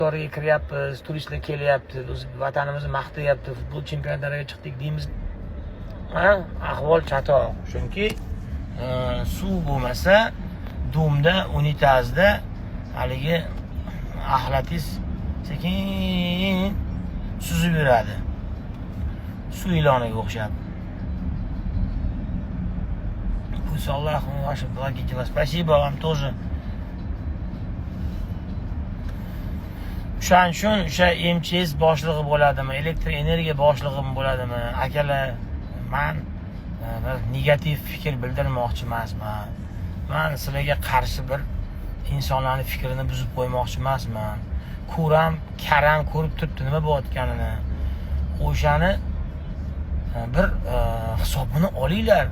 bozoriga kiryapmiz, turistlar kelyapti, biz vatanimizni maqtayapti, futbol chempionatlariga chiqdik deymiz. Ahvol chatoq. Chunki suv bo'lmasa, domda, unitazda haligi axlatis sekin suzib yuradi. Suv iloniga o'xshab. Pусть Аллах ваши благие дела. Спасибо вам тоже. O'shaning uchun o'sha MCS boshlig'i bo'ladimi, elektr energiya boshlig'i bo'ladimi? Akalar, men bir negativ fikr bildirmoqchi emasman. Men sizlarga qarshi bir insonlarning fikrini buzib qo'ymoqchi emasman. Karam ko'rib turibdi nima bo'layotganini. O'shani bir hisobini olinglar.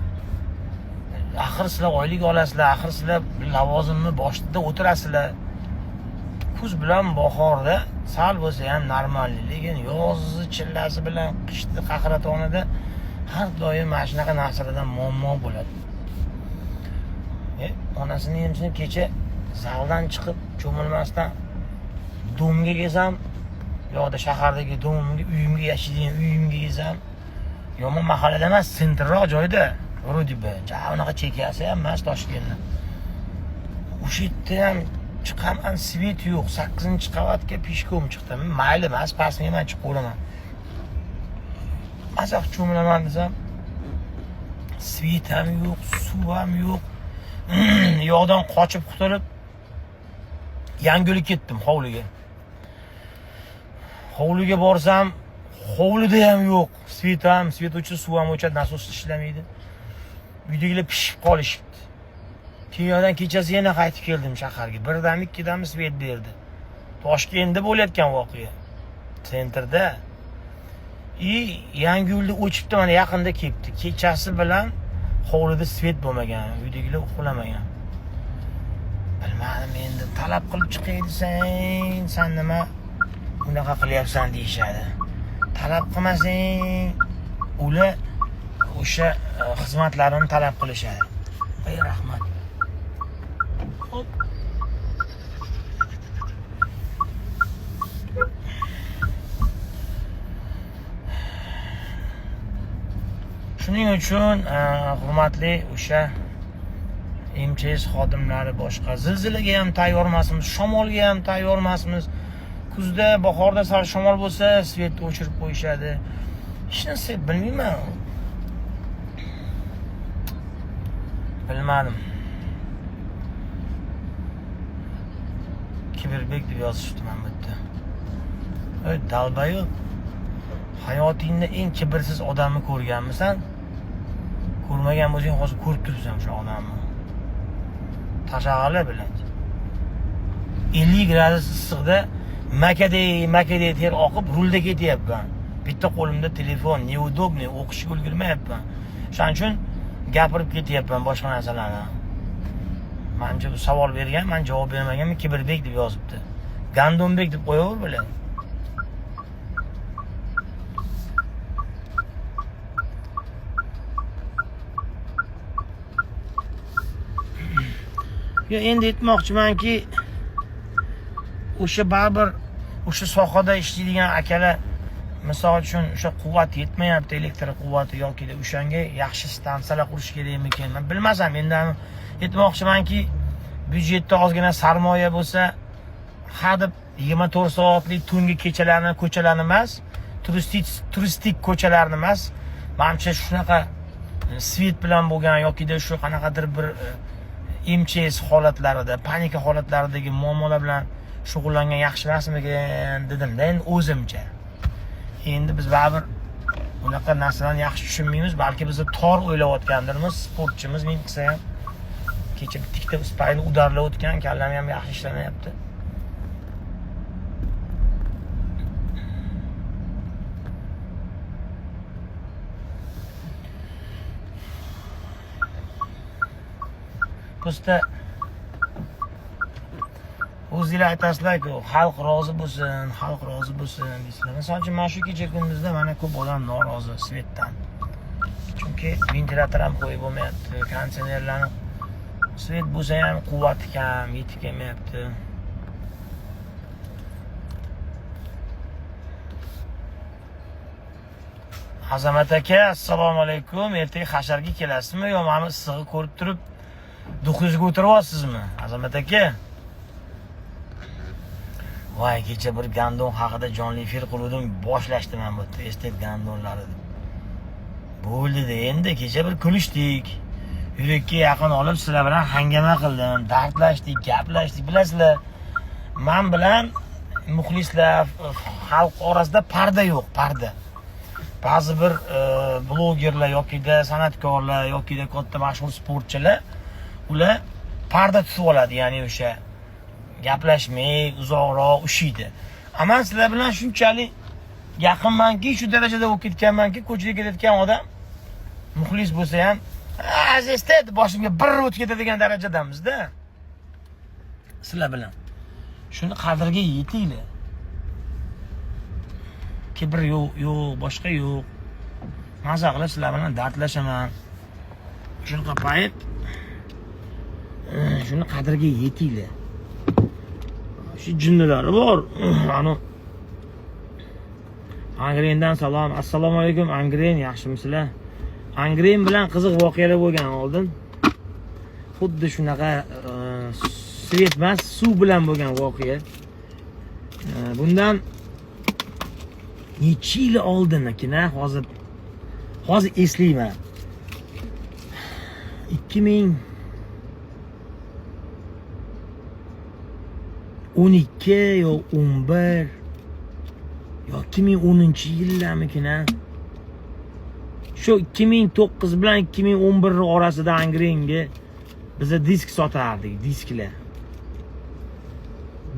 Axir sizlar oylik olasizlar, axir sizlar lavozimni boshida o'tirasizlar. Kuz bilan bahorda sal bo'lsa ham normal, lekin yozni chillasi bilan qishni qahratonida har doim mana shunaqa narsalardan muammo bo'ladi. Onasini emsinib kecha zaldan chiqib cho'milmasdan domga kesam, yo'da shahardagi domga, uyimga yashaydigan uyimga kesam, yomon mahallada emas, sentrroq joyda, vроде бы, unaqa chekasi ham emas Toshkentda. O'sha yerda ham chiqaman, svet yo'q, 8-qavatga peshkom chiqdim. Mayli emas, pastga men chiqib olaman. Mazax cho'milaman desam, svet ham yo'q, suv ham yo'q. Yo'qdan qochib qutulib Yangiyo'lga ketdim hovliga. Hovliga borsam, hovlida ham yo'q. Svet o'chib, suv ham o'chadi, nasos ishlamaydi. Uydagilar pishib qolishibdi. Keyindan kechasi yana qaytib keldim shaharga. Birdan ikkidan svet berdi. Toshkentda bo'layotgan voqea. Sentrda. Yangiyo'lda o'chibdi, mana yaqinda kelibdi. Kechasi bilan hovlida svet bo'lmagan, uydagilar uxlamagan. Bilmadim, endi talab qilib chiqay desang, sen nima bunaqa qilyapsan deyishadi. Talab qilmasang, ular o'sha xizmatlarini talab qilishadi. Ey rahmat. Shuning uchun hurmatli o'sha MCS xodimlari boshqa zilzilaga ham tayyor emasmiz, shamolga ham tayyor emasmiz. Kuzda, bahorda sal shamol bo'lsa, svetni o'chirib qo'yishadi. Hech narsa bilmayman. Bilmadim. Kiberbek deb yozishdi mana bu yerda. Ey dalbayu, hayotingda eng kibrsiz odamni ko'rganmisan? Ko'rmagan bo'lsang, hozir ko'rib turibsan o'sha odamni. Tashag'ali bilan 50 gradus issiqda makaday ter oqib rulda ketyapman. Bitta qo'limda telefon, neudobniy, o'qishga ulgurmayapman. Shuning uchun gapirib ketyapman boshqa narsalarni. Menimcha bu savol bergan, men javob bermaganman, Kiberbek deb yozibdi. Gandombek deb qo'yaver bilan. Yo, endi aytmoqchimanki, o'sha baribir o'sha sohada ishlaydigan akalar, misol uchun o'sha quvvat yetmayapti, elektr quvvati yoki o'shanga yaxshi stansiyalar qurish kerakmikan? Men bilmasam, endi aytmoqchimanki, byudjetda ozgina sarmoya bo'lsa, hadeb 24 soatlik tungi ko'chalarni emas, turistik ko'chalarni emas, menimcha shunaqa svet bilan bo'lgan yoki shu qanaqadir bir MCS holatlarida, panika holatlaridagi muammolar bilan shug'ullangan yaxshi emasmikan dedim-da, endi o'zimcha. Endi biz baribir unaqa narsalarni yaxshi tushunmaymiz, balki bizni tor o'ylayotgandirmiz, sportchimiz men qilsa ham kecha bitta spayni udarlab o'tgan, kallam ham yaxshi ishlamayapti. Po'sta o'zinglar aytasizlar-ku, xalq rozi bo'lsin, xalq rozi bo'lsin deysizlar. Misol uchun mana shu kecha kunduzda mana ko'p odam norozi svetdan. Chunki ventilyator ham qo'yib bo'lmayapti, konditsionerlarni svet bo'lsa ham quvvati kam, yetib kelmayapti. Azamat aka, assalomu alaykum. Ertaga hasharga kelasizmi yo meni issig'i ko'rib turib duxizga o'tiryapsizmi? Azamat aka. Voy, kecha bir gandon haqida jonli efir qildim, boshlashdi men bu estet gandonlari deb. Bo'ldi endi kecha bir kulishdik. Yurakka yaqin olib sizlar bilan hangama qildim, dardlashdik, gaplashdik, bilasizlar. Men bilan muxlislar, xalq orasida parda yo'q, parda. Ba'zi bir blogerlar yoki-da san'atkorlar yoki-da katta mashhur sportchilar ular parda tutib oladi, ya'ni o'sha gaplashmay, uzoqroq ushiydi. Ammo sizlar bilan shunchalik yaqinmanki, shu darajada bo'lib ketganmanki, ko'chada ketayotgan odam muxlis bo'lsa ham, "Azizda" deb boshimga bir o'tib ketadigan darajadamizda. Sizlar bilan shuni qadriga yetinglar. Kibr yo'q, boshqa yo'q. Maza qilib sizlar bilan dardlashaman. Shunaqa payt shuni qadriga yetinglar. Shu jinnilari bor. Ana Angrendan salom. Assalomu alaykum Angren, yaxshimisizlar? Angren bilan qiziq voqealar bo'lgan oldin. Xuddi shunaqa svet emas, suv bilan bo'lgan voqea. Bundan necha yil oldin akina, hozir eslayman. 2012 yo 11 yo 2010-yillarmikina. Shu 2009 bilan 2011 orasida Angrenga biz disk sotardik, disklar.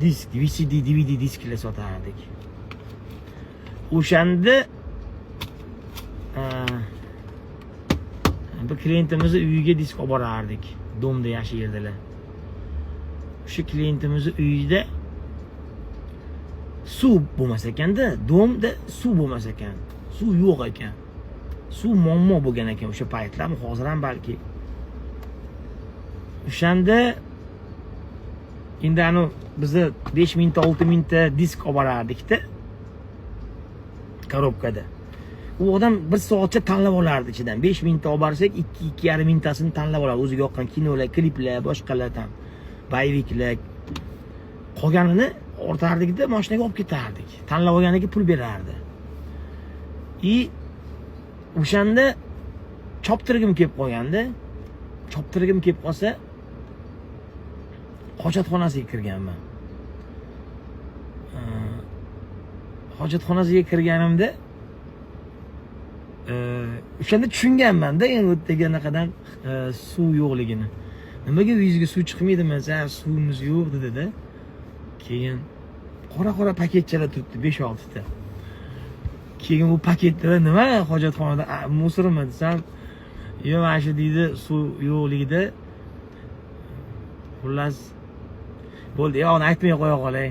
Disk, VCD, DVD disklar sotardik. O'shanda bir klientimizni uyiga disk olib borardik. Domda yashaydilar. O'sha klientimizning uyida suv bo'lmas ekanda, domda suv bo'lmas ekan. Suv yo'q ekan. Suv muammo bo'lgan ekan o'sha paytlarmi, hozir ham balki. O'shanda endi bizni 5 mingta, 6 mingta disk olib borardik-da. Korobkada. U odam bir soatcha tanlab olardi ichidan. 5 mingta olib borsak, 2-2,5 mingtasini tanlab olardi. O'ziga yoqqan kinolar, kliplar, boshqalardan, bayviklar. Qolganini ortardik-da, mashinaga olib ketardik. Tanlab olganiga pul berardi. O'shanda choptirgim kelib qolganda, choptirgim kelib qolsa, hojatxonasiga kirganman. Hojatxonasiga kirganimda o'shanda tushunganman-da, endi u yerda qanaqadan suv yo'qligini. Nimaga uyingizga suv chiqmaydi? Mensa suvimiz yo'q dedi-da. Keyin qora paketchalar turibdi, 5-6 ta. Keyin bu paketlar nima hojatxonada musirmi desam, "Yo'q, mana shu deydi, suv yo'qligida." Xullas bo'ldi, yo'qni aytmay qo'ya qolay.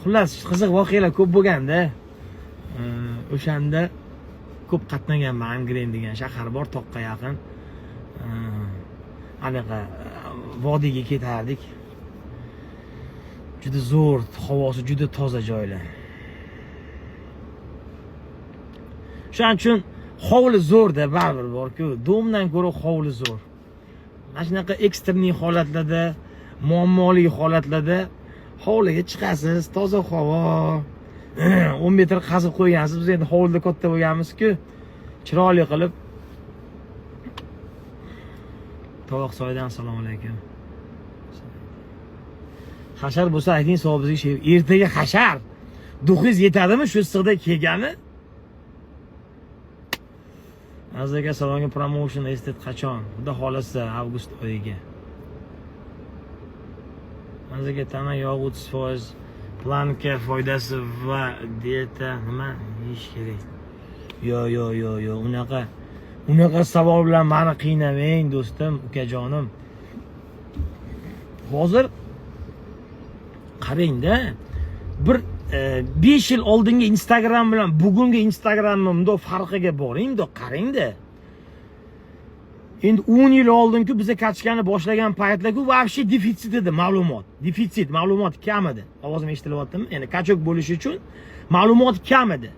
Xullas qiziq voqealar ko'p bo'lganda, o'shanda ko'p qatnaganman. Angren degan shahar bor, toqqa yaqin. Anaqa vodiyga ketardik. Juda zo'r, havosi juda toza joylar. Shuning uchun hovli zo'rda baribir bor-ku, domdan ko'ra hovli zo'r. Mana shunaqa ekstremniy holatlarda, muammoli holatlarda hovliga chiqasiz, toza havo, 10 metr qazib qo'ygansiz. Biz endi hovlida katta bo'lganmiz-ku, chiroyli qilib. Tovoqsoydan assalomu alaykum. Hashar bo'lsa ayting, savob bizga shay. Ertaga hashar. Duxiz yetadimi shu issiqda kelgani? Azizga salonga promotion estet qachon? Xudo xolasa avgust oyiga. Azizga tana yog' 30%, planka foydasi va dieta nima yeyish kerak? Yo, unaqa savol bilan meni qiynamang do'stim, ukajonim. Hozir qarangda, bir 5 yil oldingi Instagram bilan bugungi Instagramimda farqiga boringda, qarangda. Endi 10 yil oldinki biza kartochkani boshlagan paytlarga вообще defitsit edi ma'lumot. Defitsit, ma'lumot kam edi. Ovozim eshitilyaptimi? Ya'ni kachok bo'lish uchun ma'lumot kam edi.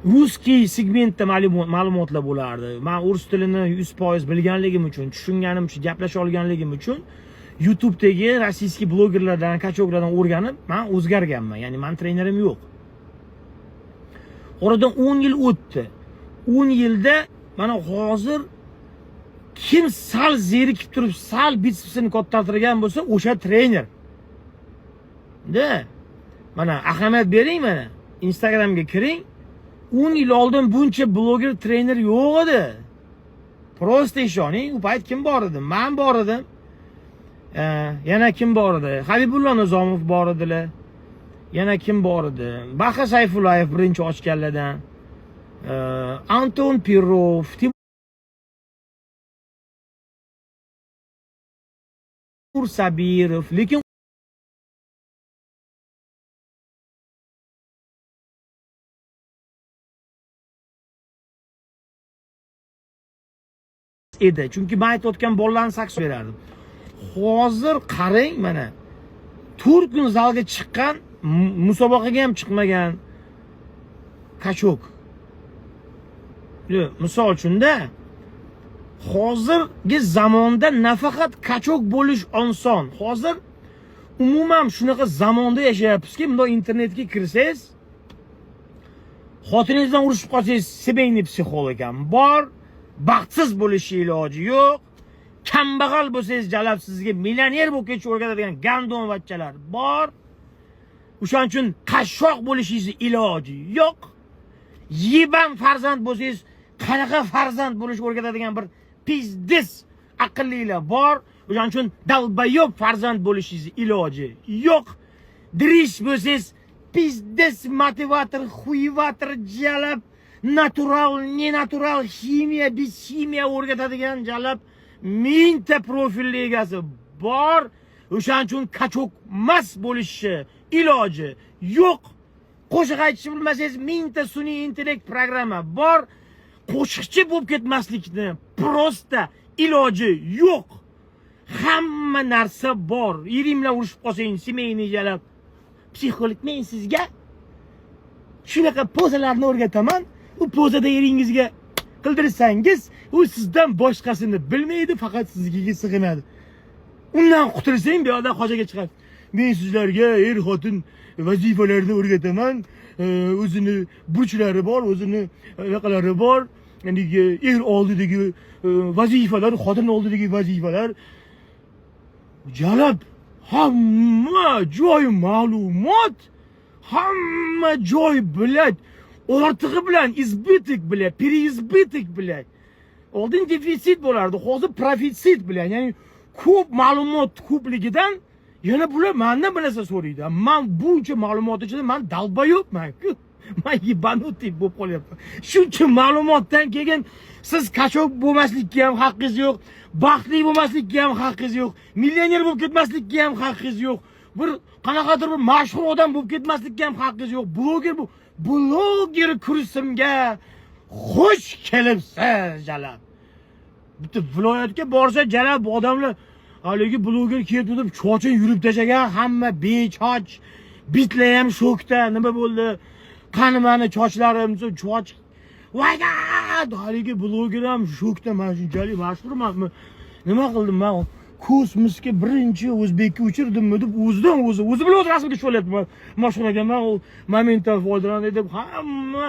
ruskiy segmentda ma'lumotlar bo'lardi. Men rus tilini 100% bilganligim uchun, tushunganim uchun, gaplasha olganligim uchun YouTube'dagi rossiyskiy blogerlardan, kachoklardan o'rganib, men o'zgarganman. Ya'ni men trenerim yo'q. Oradan 10 yil o'tdi. 10 yilda mana hozir kim sal zerikib turib, sal bitsipsini kattartirgan bo'lsa, o'sha trener. Da. Mana ahamiyat bering mana. Instagramga kiring. 10 yil oldin buncha bloger, trener yo'q edi. Prosta ishoning, u payt kim bor edi? Men bor edim. Yana kim bor edi? Habibullo Nizomov bor edilar. Yana kim bor edi? Baxa Sayfullayev birinchi ochganlardan. Anton Pirov, Timur Sabirov, lekin edi. Chunki men aytayotgan bolalarni saks berardim. Hozir qarang mana. 4 kun zalga chiqqan, musobaqaga ham chiqmagan kachok. Misol uchunda hozirgi zamonda nafaqat kachok bo'lish oson. Hozir umuman shunaqa zamonda yashayapmizki, bunday internetga kirsangiz, xotiningizdan urushib qolsangiz, семейный psixolog ham bor. Baxtsiz bo'lish iloji yo'q. Kambag'al bo'lsangiz, jalab sizga millioner bo'lib ketish o'rgatadigan gandon vachchalar bor. O'shaning uchun qashshoq bo'lishingiz iloji yo'q. Yiban farzand bo'lsangiz, qanaqa farzand bo'lish o'rgatadigan bir pizdes aqllilar bor. O'shaning uchun dalbayob farzand bo'lishingiz iloji yo'q. Dirish bo'lsangiz, pizdes motivator, xuyivator jalab, natural, nenatural, ximiya, bishimiya o'rgatadigan jalab mingta profilli egasi bor. O'shaning uchun kachok mas bo'lishi iloji yo'q. Qo'shiq aytishni bilmasangiz, mingta sun'iy intellekt programma bor. Qo'shiqchi bo'lib ketmaslikni prosta iloji yo'q. Hamma narsa bor. Erim bilan urushib qolsangiz, семейный jalab psixolog men sizga shunaqa pozalarni o'rgataman. U pozada eringizga qildirsangiz, u sizdan boshqasini bilmaydi, faqat sizga sig'inadi. Undan qutulsang, bu yoqda qo'shaga chiqadi. Men sizlarga xotin vazifalarini o'rgataman. O'zini burchlari bor, o'zini aqllari bor. Ya'ni oldidagi vazifalar, xotin oldidagi vazifalar. Jalab hamma joy ma'lumot, hamma joy biladi. Ortig'i bilan izbitik bilan, переизбыток bilan. Oldin defitsit bo'lardi, hozir profitsit bilan. Ya'ni ko'p ma'lumot ko'pligidan yana bular mendan bir narsa so'raydi. Men buncha ma'lumot ichida men dalbayobman. Men yibanutib bo'lib qolyapman. Shuncha ma'lumotdan keyin siz kachok bo'lmaslikka ham haqqingiz yo'q, baxtli bo'lmaslikka ham haqqingiz yo'q, millioner bo'lib ketmaslikka ham haqqingiz yo'q, bir qanaqadir bir mashhur odam bo'lib ketmaslikka ham haqqingiz yo'q. Bloger kursimga xush kelibsiz jalab. Bitta viloyatga borsa jalab odamlar haligi bloger kelib turib cho'chin yurib tashagan, hamma bechoch, bitlar ham shokda, nima bo'ldi? Qani meni chochlarim, choch. Voyga! Haligi bloger ham shokda, men shunchalik mashhurmanmi? Nima qildim men? Kosmosga birinchi o'zbekka uchirdimmi deb o'zi bilan o'z rasmga tusholyapman. Mashinaga men u momentdan foydalanay deb hamma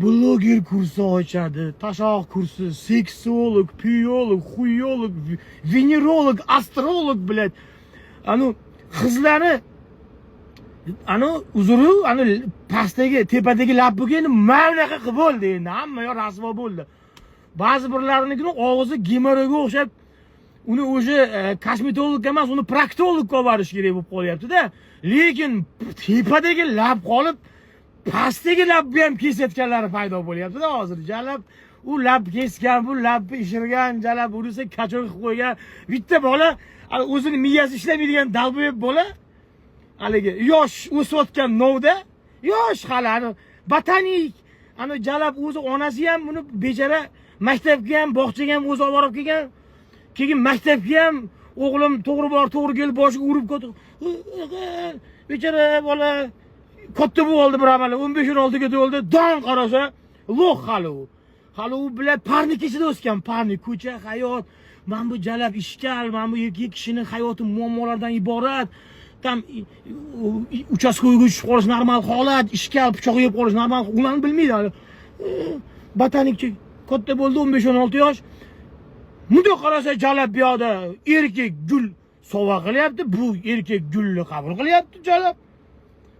bloger kursi ochadi, tashoq kursi, seksolog, biolog, xuyolog, venerolog, astrolog biladi. Anu qizlari uzuri, pastdagi, tepadagi labiga mavnaqa qilib bo'ldi endi, hamma yoq rasvo bo'ldi. Ba'zi birlarining og'zi gemoroga o'xshab, uni o'sha kosmetolog emas, uni proktologga olib borish kerak bo'lib qolyapti-da. Lekin tepadagi lab qolib, pastdagi labni ham kesayotganlari paydo bo'lyapti-da hozir. Jalab u lab kesgan, bu labni ishirgan, jalab urisa kachok qilib qo'ygan. Bitta bola o'zini miyasi ishlamaydigan dalboyib bola, haligi yosh o'sayotgan novda, yosh hali botanik, jalab o'zi onasi ham buni bechara maktabga ham, bog'chaga ham o'zi olib borib kelgan. Keyin maktabga ham o'g'lim to'g'ri bor, to'g'ri kel, boshiga urib ketdi. Bechara bola katta bo'ldi bir amali 15-16 ga to'ldi. Don qarasa, lo'q hali u. Hali u bilan parni kechida o'sgan, parni ko'cha, hayot. Men bu jalab ishkal, men bu ikki kishining hayoti muammolardan iborat. Tam uchastkoga tushib qolish normal holat, ishkal, pichoq yeb qolish normal. Ularni bilmaydi hali. Botanikchi katta bo'ldi 15-16 yosh. Bunday qarasa jalab bu yoqda erkak gul sovg'a qilyapti, bu erkak gulni qabul qilyapti jalab.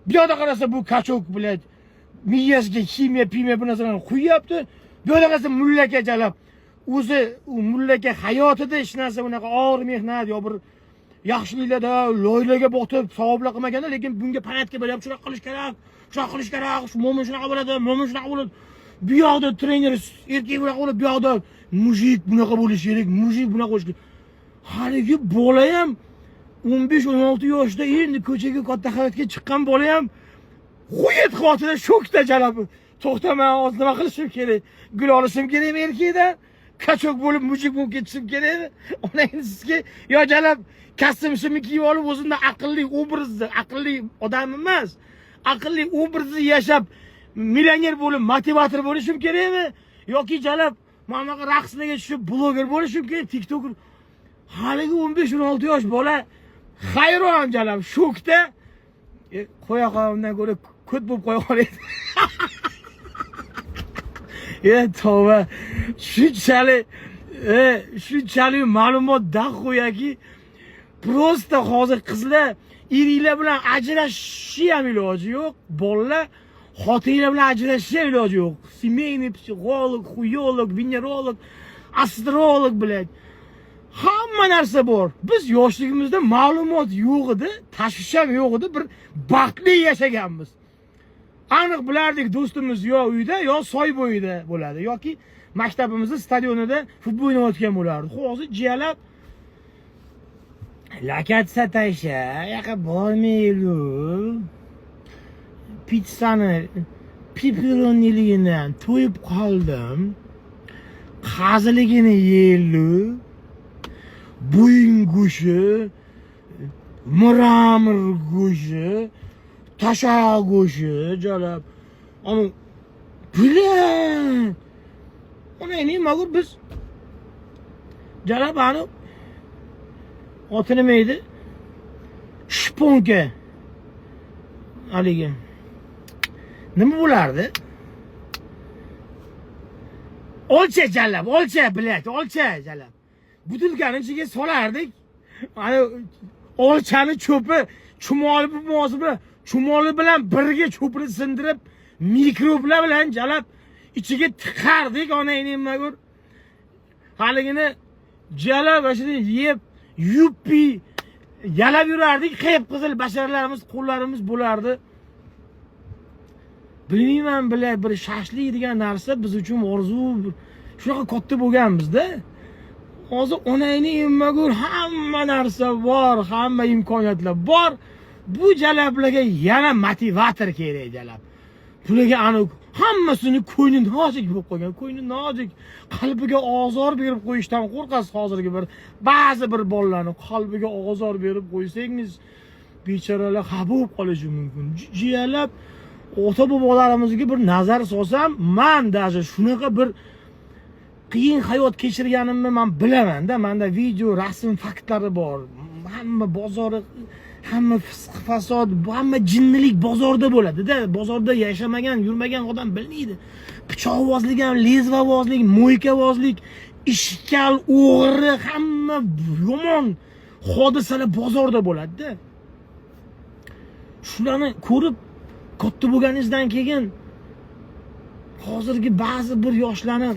Bu yoqda qarasa bu kachok bilan miyasiga kimya bu narsalarni quyapti. Bu yoqda qarasa mullaka jalab. O'zi u mullaka hayotida hech narsa bunaqa og'ir mehnat yo bir yaxshiliklarda loyihaga botib savoblar qilmaganda, lekin bunga panatga beryapti, shunaqa qilish kerak, shunaqa qilish kerak, mo'min shunaqa bo'ladi, mo'min shunaqa bo'ladi. Bu yoqda trener erkak bunaqa bo'ladi, bu yoqda mujik bunaqa bo'lishi kerak, mujik bunaqa bo'lishi kerak. Haligi bola ham 15-16 yoshda endi ko'chaga katta hayotga chiqqan bola ham qo'yet xotida shokda jalab. To'xtaman, hozir nima qilishim kerak? Gul olishim kerakmi erkakdan? Kachok bo'lib mujik bo'lib ketishim kerakmi? Onangiz sizga yo jalab kastim-shimni kiyib olib o'zimda aqlli obrazni, aqlli odam emas, aqlli obrazni yashab millioner bo'lib motivator bo'lishim kerakmi? Yoki jalab mana bunaqa raqslarga tushib bloger bo'lishim kerak, TikToker. Haligi 15-16 yosh bola hayron jalab, shokda. Qo'ya qo'yimdan ko'ra ko't bo'lib qo'ya qolaydi. Tavba. Shunchalik ma'lumot daxoyaki prosta hozir qizlar eriklar bilan ajrashishi ham iloji yo'q. Bolalar xotinlar bilan ajrashishi ham iloji yo'q. Семейный psixolog, xuyolog, venerolog, astrolog bilan hamma narsa bor. Biz yoshligimizda ma'lumot yo'q edi, tashvish ham yo'q edi, bir baxtli yashaganmiz. Aniq bilardik do'stimiz yo uyda, yo soy bo'yida bo'ladi, yoki maktabimizning stadionida futbol o'ynayotgan bo'lardi. Hozir jiyalab lakat sataysha, yoqa bormaydi. Pizzani pepperoniligini to'yib qoldim. Qaziligini yeyli. Bo'yin go'shi, muramir go'shi, tashaq go'shi jalab. Ana bilan ona nima qilib biz jalab ani oti nima edi? Shponka. Haligi. Nima bo'lardi? Olcha jalab, olcha bilat, olcha jalab. Butilgani ichiga solardik. Ana olchani cho'pi chumoli bilan birga cho'pini sindirib, mikroblar bilan jalab ichiga tiqardik. Ona nima ko'r. Haligini jalab shuni yeb, yuppi yalab yurardik. Qip-qizil basharlarimiz, qo'llarimiz bo'lardi. Bilmayman, bir shashlik degan narsa biz uchun orzu, shunaqa katta bo'lganmiz-da. Hozir onangni immagur hamma narsa bor, hamma imkoniyatlar bor. Bu jalablarga yana motivator kerak jalab. Bularga ani hammasini ko'ngli nozik bo'lib qolgan, ko'ngli nozik, qalbiga ozor berib qo'yishdan qo'rqasiz hozirgi ba'zi bir bolalarni qalbiga ozor berib qo'ysangiz, bechoralar xafa bo'lib qolishi mumkin. Jiyalab ota-bobolarimizga bir nazar solsam, men даже shunaqa bir qiyin hayot kechirganimni men bilaman-da. Menda video, rasm faktlari bor. Hamma bozori, hamma fisq fasod, hamma jinnilik bozorda bo'ladi-da. Bozorda yashamagan, yurmagan odam bilmaydi. Pichoqvozlik ham, lezvavozlik, mo'ykavozlik, ishkal, o'g'ri, hamma yomon hodisalar bozorda bo'ladi-da. Shularni ko'rib katta bo'lganingizdan keyin hozirgi ba'zi bir yoshlarni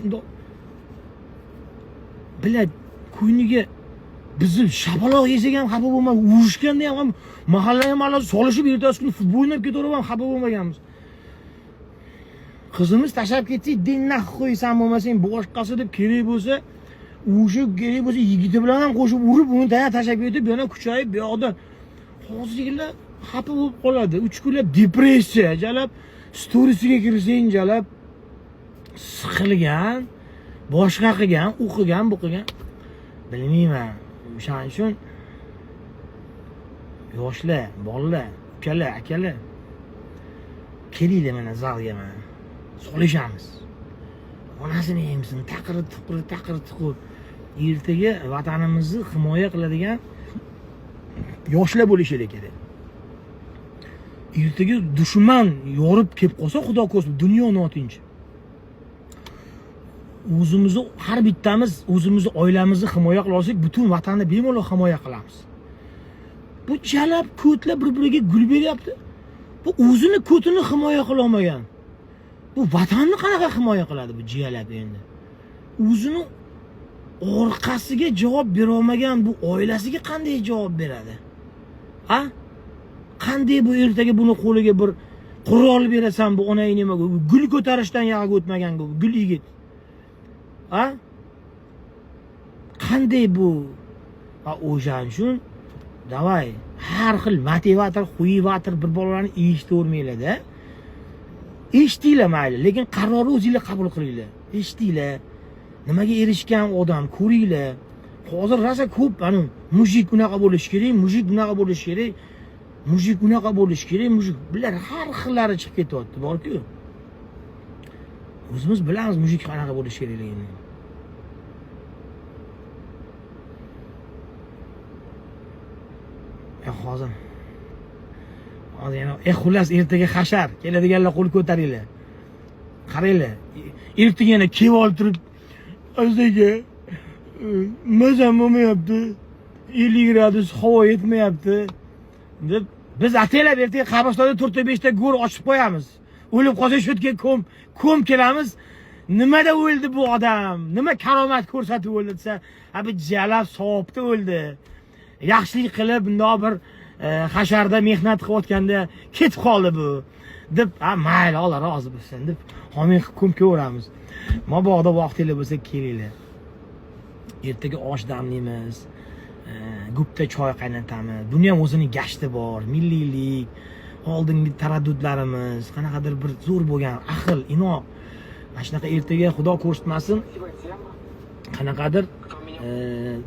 bilad ko'ngliga bizni shapaloq yesak ham xafa bo'lmay, urushganda ham mahalla solishib ertasi kuni futbol o'ynab ketaverib ham xafa bo'lmaganmiz. Qizimiz tashlab ketsak, "Dinna qo'ysan bo'lmasang boshqasi" deb kerak bo'lsa, urushib kerak bo'lsa yigiti bilan ham qo'shib urib, uni tashlab ketib, yana kuchayib, bu yoqda hozirgilar xafa bo'lib qoladi. 3 kunlab depressiya jalab, storiesiga kirsang jalab siqilgan, boshqa qilgan, o'qigan, bu qilgan. Bilmayman. O'shaning uchun yoshlar, bolalar, ukalar, akalar kelinglar mana zalga mana. Solishamiz. Onasini yemsin, taqir tiqur. Ertaga vatanimizni himoya qiladigan yoshlar bo'lishi kerak. Ertaga dushman yorib kelib qolsa, xudo ko'rsin, dunyo notinch. O'zimizni har bittamiz o'zimizni oilamizni himoya qila olsak, butun vatanni bemalol himoya qilamiz. Bu jalab ko'tlar bir-biriga gul beryapti. Bu o'zini ko'tini himoya qila olmagan. Bu vatanni qanaqa himoya qiladi bu jiyalar endi? O'zini orqasiga javob bera olmagan bu oilasiga qanday javob beradi? Ha? Qanday bu ertaga buni qo'liga bir qurol berasan, bu onang nima, gul ko'tarishdan yog'iga o'tmagan bu gul yigit. Ha? Qanday bu? Ha, o'shan uchun davay har xil motivator, xuyivator bir bolalarni eshitavermanglar-da. Eshitinglar mayli, lekin qarorni o'zingizlar qabul qilinglar. Eshitinglar. Nimaga erishgan odam ko'ringlar. Hozir rosa ko'p ana mujik unaqa bo'lish kerak, mujik bunaqa bo'lish kerak. Mujik unaqa bo'lish kerak, mujik bular har xillari chiqib ketyapti, bor-ku. O'zimiz bilamiz mujik qanaqa bo'lish kerakligini. Hozir yana xullas ertaga hashar keladiganlar qo'l ko'taringlar. Qaranglar. Ertaga yana kelib olib turib aziga mazam bo'lmayapti. 50 gradus havo yetmayapti deb biz ataylab ertaga qabristonda 4-5 ta go'r ochib qo'yamiz. O'lib qolsa shu yerga ko'm kelamiz. Nimada o'ldi bu odam? Nima karomat ko'rsatib o'ldi desa, ha bu jalab savobda o'ldi. Yaxshilik qilib bundoq bir hasharda mehnat qilayotganda ketib qoldi bu deb, ha mayli, Alloh rozi bo'lsin deb homing qilib ko'mkaveramiz. Mabodo vaqtinglar bo'lsa kelinglar. Ertaga osh damlaymiz. Gupta choy qaynatamiz. Dunyo o'zining gashti bor, milliylik, oldingi taraddudlarimiz, qanaqadir bir zo'r bo'lgan aql, inoq. Mana shunaqa ertaga Xudo ko'rsatmasin, qanaqadir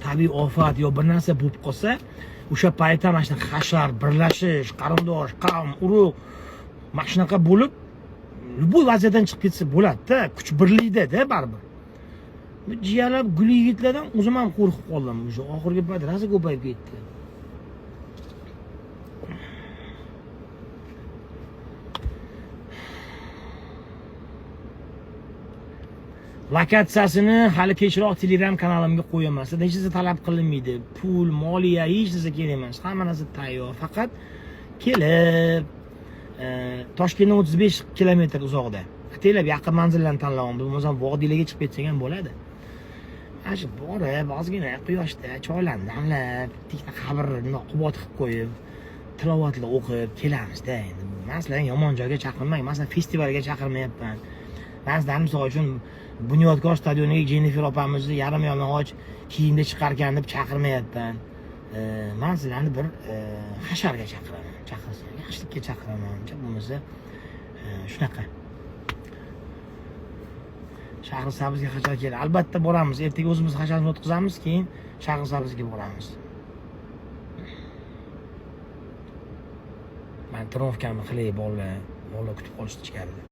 tabiiy ofat yo bir narsa bo'lib qolsa, o'sha paytda mana shunaqa hashar, birlashish, qarindosh, qavm, urug' mana shunaqa bo'lib, bu vaziyatdan chiqib ketsa bo'ladi-da, kuch birlikda-da baribir. Bu jiyalar gul yigitlardan o'zim ham qo'rqib qoldim. O'sha oxirgi payt rosa ko'payib ketdi. Lokatsiyasini hali kechroq Telegram kanalimga qo'yaman. Sizdan hech narsa talab qilinmaydi. Pul, moliya hech narsa kerak emas. Hamma narsa tayyor. Faqat kelib Toshkentdan 35 kilometr uzoqda. Ataylab yaqin manzillarni tanlayman. Biz ham vodiylarga chiqib ketsak ham bo'ladi. Mana shu borib, ozgina quyoshda choylarni damlab, bitta qabrni qubot qilib qo'yib, tilovatlar o'qib kelamiz-da endi. Men sizlarni yomon joyga chaqirmang. Masalan, festivalga chaqirmayapman. Men sizlarni misol uchun Bunyodkor stadioniga Jennifer opamizni yarim yalang'och kiyimda chiqargan deb chaqirmayapman. Men sizlarni bir hasharga chaqiraman. Chaqirsa, yaxshilikka chaqiraman. Bo'lmasa shunaqa. Shahrisabzga qachon keladi? Albatta boramiz. Ertaga o'zimiz hasharni o'tkazamiz, keyin Shahrisabzga boramiz. Men trofkamni qilay bolalar kutib qolishdi ichkarida.